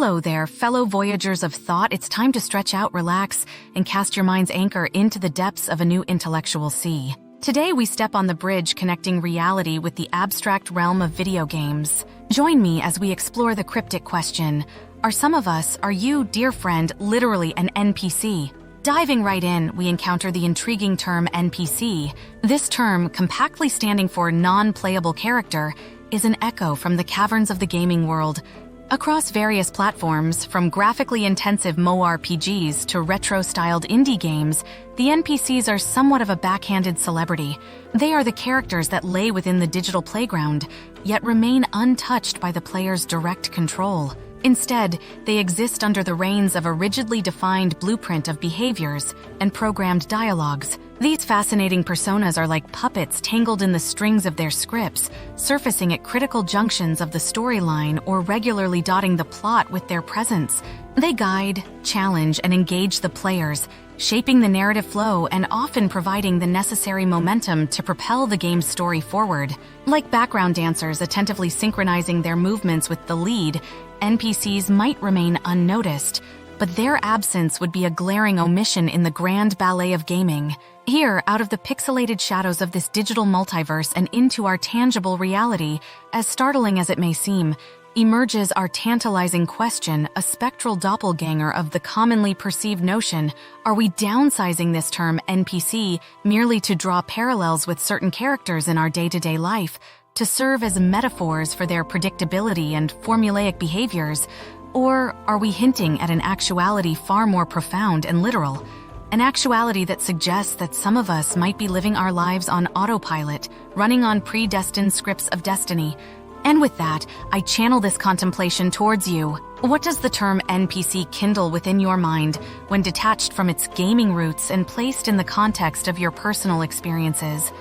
Hello there, fellow voyagers of thought. It's time to stretch out, relax, and cast your mind's anchor into the depths of a new intellectual sea. Today we step on the bridge connecting reality with the abstract realm of video games. Join me as we explore the cryptic question, are you, dear friend, literally an NPC? Diving right in, we encounter the intriguing term NPC. This term, compactly standing for non-playable character, is an echo from the caverns of the gaming world. Across various platforms, from graphically intensive MMORPGs to retro-styled indie games, the NPCs are somewhat of a backhanded celebrity. They are the characters that lay within the digital playground, yet remain untouched by the player's direct control. Instead, they exist under the reins of a rigidly defined blueprint of behaviors and programmed dialogues. These fascinating personas are like puppets tangled in the strings of their scripts, surfacing at critical junctions of the storyline or regularly dotting the plot with their presence. They guide, challenge, and engage the players, shaping the narrative flow and often providing the necessary momentum to propel the game's story forward. Like background dancers attentively synchronizing their movements with the lead, NPCs might remain unnoticed, but their absence would be a glaring omission in the grand ballet of gaming. Here, out of the pixelated shadows of this digital multiverse and into our tangible reality, as startling as it may seem, emerges our tantalizing question, a spectral doppelganger of the commonly perceived notion: are we downsizing this term NPC merely to draw parallels with certain characters in our day-to-day life, to serve as metaphors for their predictability and formulaic behaviors? Or are we hinting at an actuality far more profound and literal? An actuality that suggests that some of us might be living our lives on autopilot, running on predestined scripts of destiny. And with that, I channel this contemplation towards you. What does the term NPC kindle within your mind when detached from its gaming roots and placed in the context of your personal experiences?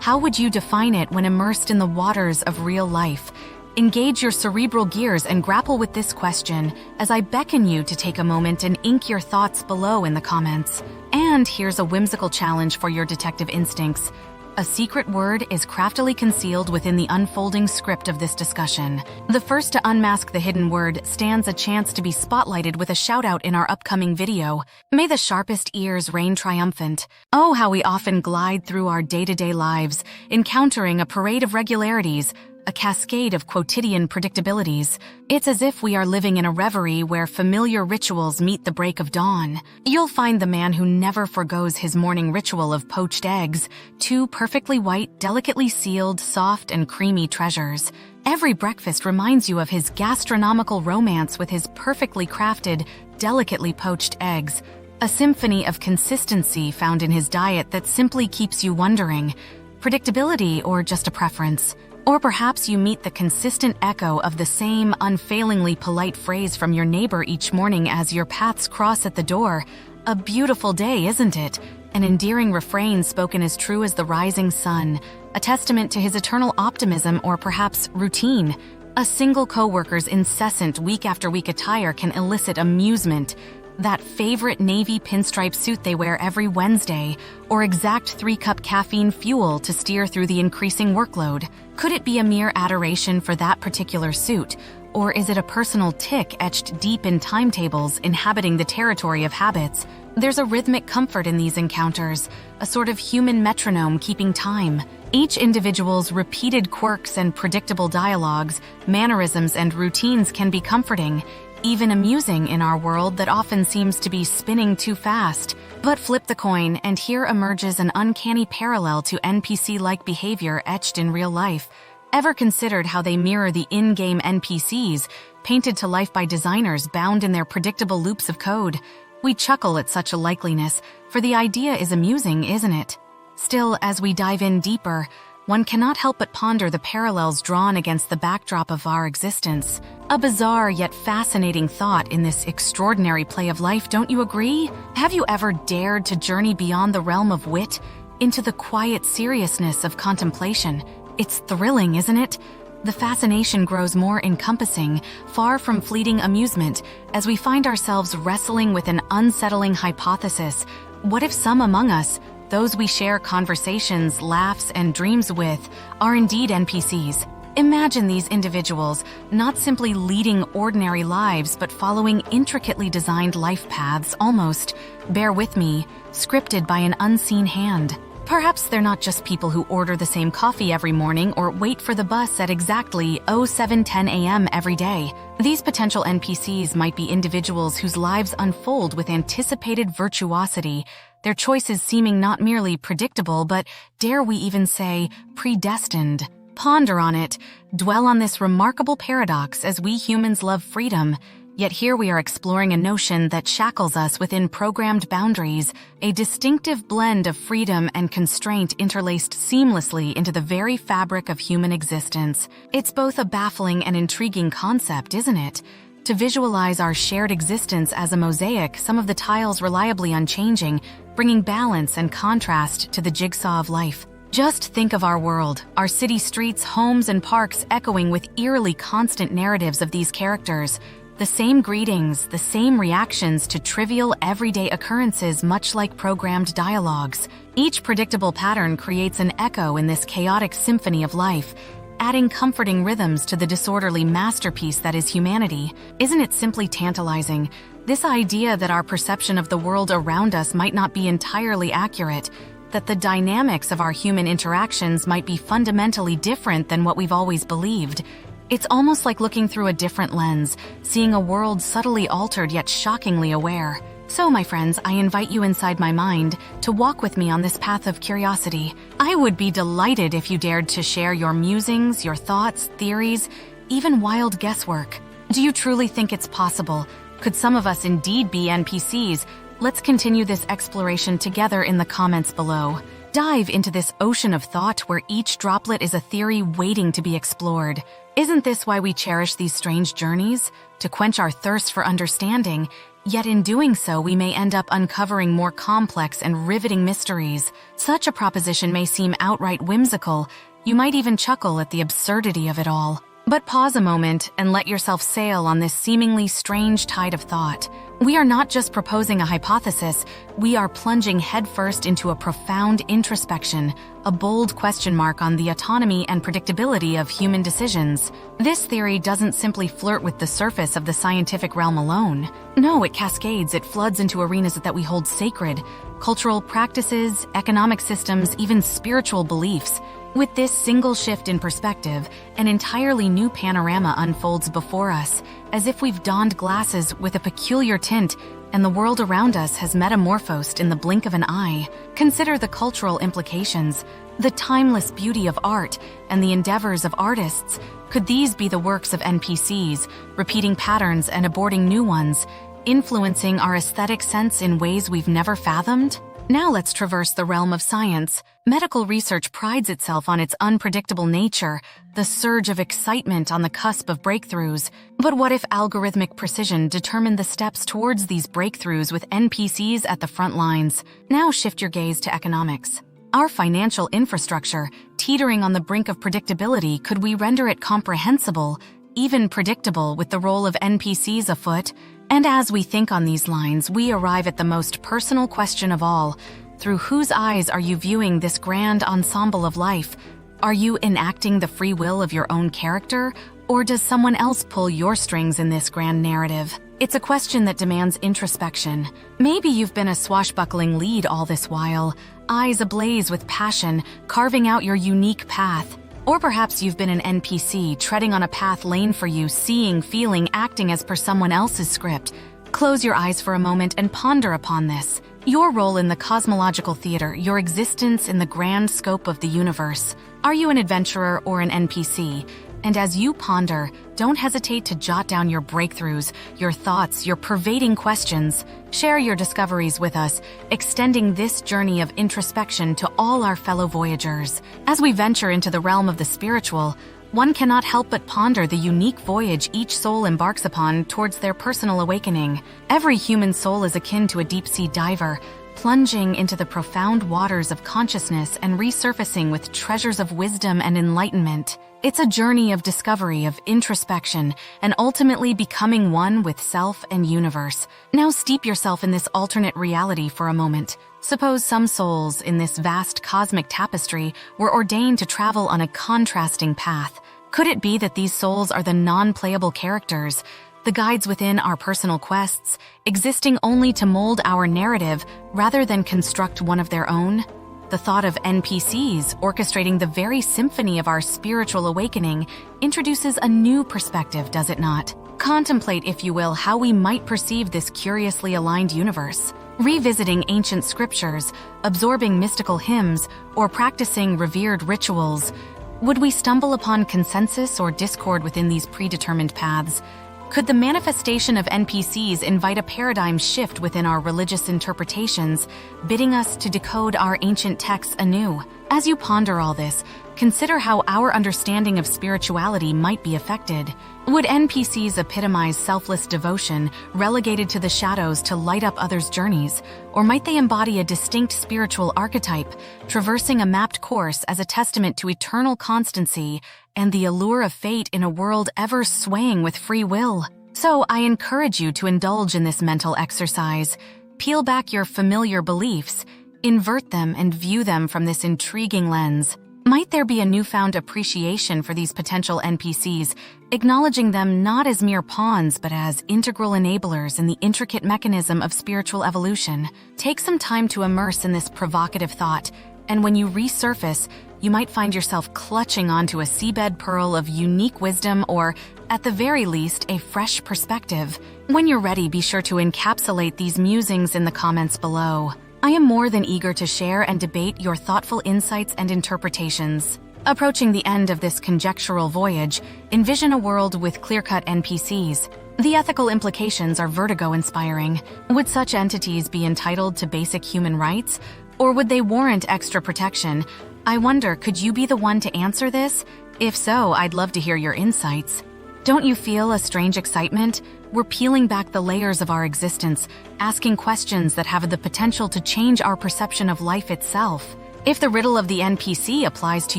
How would you define it when immersed in the waters of real life? Engage your cerebral gears and grapple with this question as I beckon you to take a moment and ink your thoughts below in the comments. And here's a whimsical challenge for your detective instincts. A secret word is craftily concealed within the unfolding script of this discussion. The first to unmask the hidden word stands a chance to be spotlighted with a shout-out in our upcoming video. May the sharpest ears reign triumphant. Oh, how we often glide through our day-to-day lives, encountering a parade of regularities, a cascade of quotidian predictabilities. It's as if we are living in a reverie where familiar rituals meet the break of dawn. You'll find the man who never forgoes his morning ritual of poached eggs, two perfectly white, delicately sealed, soft and creamy treasures. Every breakfast reminds you of his gastronomical romance with his perfectly crafted, delicately poached eggs. A symphony of consistency found in his diet that simply keeps you wondering, predictability or just a preference? Or perhaps you meet the consistent echo of the same unfailingly polite phrase from your neighbor each morning as your paths cross at the door. A beautiful day, isn't it? An endearing refrain spoken as true as the rising sun, a testament to his eternal optimism or perhaps routine. A single coworker's incessant week-after-week attire can elicit amusement. That favorite navy pinstripe suit they wear every Wednesday, or exact 3-cup caffeine fuel to steer through the increasing workload. Could it be a mere adoration for that particular suit, or is it a personal tic etched deep in timetables inhabiting the territory of habits? There's a rhythmic comfort in these encounters, a sort of human metronome keeping time. Each individual's repeated quirks and predictable dialogues, mannerisms and routines can be comforting, even amusing in our world that often seems to be spinning too fast. But flip the coin, and here emerges an uncanny parallel to NPC-like behavior etched in real life. Ever considered how they mirror the in-game NPCs, painted to life by designers bound in their predictable loops of code? We chuckle at such a likeliness, for the idea is amusing, isn't it? Still, as we dive in deeper, one cannot help but ponder the parallels drawn against the backdrop of our existence. A bizarre yet fascinating thought in this extraordinary play of life, don't you agree? Have you ever dared to journey beyond the realm of wit, into the quiet seriousness of contemplation? It's thrilling, isn't it? The fascination grows more encompassing, far from fleeting amusement, as we find ourselves wrestling with an unsettling hypothesis. What if some among us, those we share conversations, laughs, and dreams with, are indeed NPCs? Imagine these individuals not simply leading ordinary lives, but following intricately designed life paths, almost, bear with me, scripted by an unseen hand. Perhaps they're not just people who order the same coffee every morning or wait for the bus at exactly 07:10 a.m. every day. These potential NPCs might be individuals whose lives unfold with anticipated virtuosity, their choices seeming not merely predictable, but, dare we even say, predestined. Ponder on it, dwell on this remarkable paradox as we humans love freedom, yet here we are exploring a notion that shackles us within programmed boundaries, a distinctive blend of freedom and constraint interlaced seamlessly into the very fabric of human existence. It's both a baffling and intriguing concept, isn't it? To visualize our shared existence as a mosaic, some of the tiles reliably unchanging, bringing balance and contrast to the jigsaw of life. Just think of our world, our city streets, homes, and parks echoing with eerily constant narratives of these characters. The same greetings, the same reactions to trivial everyday occurrences, much like programmed dialogues. Each predictable pattern creates an echo in this chaotic symphony of life, adding comforting rhythms to the disorderly masterpiece that is humanity. Isn't it simply tantalizing? This idea that our perception of the world around us might not be entirely accurate, that the dynamics of our human interactions might be fundamentally different than what we've always believed. It's almost like looking through a different lens, seeing a world subtly altered yet shockingly aware. So, my friends, I invite you inside my mind to walk with me on this path of curiosity. I would be delighted if you dared to share your musings, your thoughts, theories, even wild guesswork. Do you truly think it's possible? Could some of us indeed be NPCs? Let's continue this exploration together in the comments below. Dive into this ocean of thought where each droplet is a theory waiting to be explored. Isn't this why we cherish these strange journeys? To quench our thirst for understanding, yet in doing so we may end up uncovering more complex and riveting mysteries. Such a proposition may seem outright whimsical. You might even chuckle at the absurdity of it all. But pause a moment and let yourself sail on this seemingly strange tide of thought. We are not just proposing a hypothesis, we are plunging headfirst into a profound introspection, a bold question mark on the autonomy and predictability of human decisions. This theory doesn't simply flirt with the surface of the scientific realm alone. No, it cascades, it floods into arenas that we hold sacred: cultural practices, economic systems, even spiritual beliefs. With this single shift in perspective, an entirely new panorama unfolds before us, as if we've donned glasses with a peculiar tint, and the world around us has metamorphosed in the blink of an eye. Consider the cultural implications, the timeless beauty of art, and the endeavors of artists. Could these be the works of NPCs, repeating patterns and aborting new ones, influencing our aesthetic sense in ways we've never fathomed? Now let's traverse the realm of science. Medical research prides itself on its unpredictable nature, the surge of excitement on the cusp of breakthroughs. But what if algorithmic precision determined the steps towards these breakthroughs with NPCs at the front lines? Now shift your gaze to economics. Our financial infrastructure, teetering on the brink of predictability, could we render it comprehensible, even predictable, with the role of NPCs afoot? And as we think on these lines, we arrive at the most personal question of all. Through whose eyes are you viewing this grand ensemble of life? Are you enacting the free will of your own character, or does someone else pull your strings in this grand narrative? It's a question that demands introspection. Maybe you've been a swashbuckling lead all this while, eyes ablaze with passion, carving out your unique path. Or perhaps you've been an NPC, treading on a path lane for you, seeing, feeling, acting as per someone else's script. Close your eyes for a moment and ponder upon this. Your role in the cosmological theater, your existence in the grand scope of the universe. Are you an adventurer or an NPC? And as you ponder, don't hesitate to jot down your breakthroughs, your thoughts, your pervading questions. Share your discoveries with us, extending this journey of introspection to all our fellow voyagers. As we venture into the realm of the spiritual, one cannot help but ponder the unique voyage each soul embarks upon towards their personal awakening. Every human soul is akin to a deep-sea diver, plunging into the profound waters of consciousness and resurfacing with treasures of wisdom and enlightenment. It's a journey of discovery, of introspection, and ultimately becoming one with self and universe. Now steep yourself in this alternate reality for a moment. Suppose some souls in this vast cosmic tapestry were ordained to travel on a contrasting path. Could it be that these souls are the non-playable characters, the guides within our personal quests, existing only to mold our narrative rather than construct one of their own? The thought of NPCs orchestrating the very symphony of our spiritual awakening introduces a new perspective, does it not? Contemplate, if you will, how we might perceive this curiously aligned universe. Revisiting ancient scriptures, absorbing mystical hymns, or practicing revered rituals, would we stumble upon consensus or discord within these predetermined paths? Could the manifestation of NPCs invite a paradigm shift within our religious interpretations, bidding us to decode our ancient texts anew? As you ponder all this, consider how our understanding of spirituality might be affected. Would NPCs epitomize selfless devotion, relegated to the shadows to light up others' journeys? Or might they embody a distinct spiritual archetype, traversing a mapped course as a testament to eternal constancy and the allure of fate in a world ever swaying with free will? So I encourage you to indulge in this mental exercise. Peel back your familiar beliefs, invert them, and view them from this intriguing lens. Might there be a newfound appreciation for these potential NPCs, acknowledging them not as mere pawns but as integral enablers in the intricate mechanism of spiritual evolution? Take some time to immerse in this provocative thought, and when you resurface, you might find yourself clutching onto a seabed pearl of unique wisdom or, at the very least, a fresh perspective. When you're ready, be sure to encapsulate these musings in the comments below. I am more than eager to share and debate your thoughtful insights and interpretations. Approaching the end of this conjectural voyage, envision a world with clear-cut NPCs. The ethical implications are vertigo-inspiring. Would such entities be entitled to basic human rights, or would they warrant extra protection? I wonder, could you be the one to answer this? If so, I'd love to hear your insights. Don't you feel a strange excitement? We're peeling back the layers of our existence, asking questions that have the potential to change our perception of life itself. If the riddle of the NPC applies to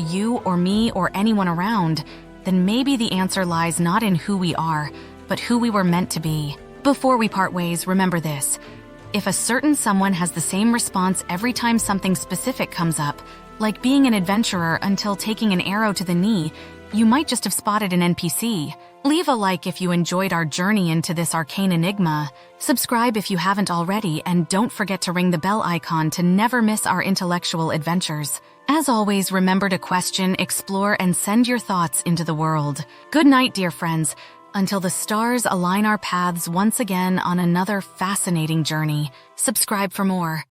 you or me or anyone around, then maybe the answer lies not in who we are, but who we were meant to be. Before we part ways, remember this. If a certain someone has the same response every time something specific comes up, like being an adventurer until taking an arrow to the knee, you might just have spotted an NPC. Leave a like if you enjoyed our journey into this arcane enigma. Subscribe if you haven't already, and don't forget to ring the bell icon to never miss our intellectual adventures. As always, remember to question, explore, and send your thoughts into the world. Good night, dear friends, until the stars align our paths once again on another fascinating journey. Subscribe for more.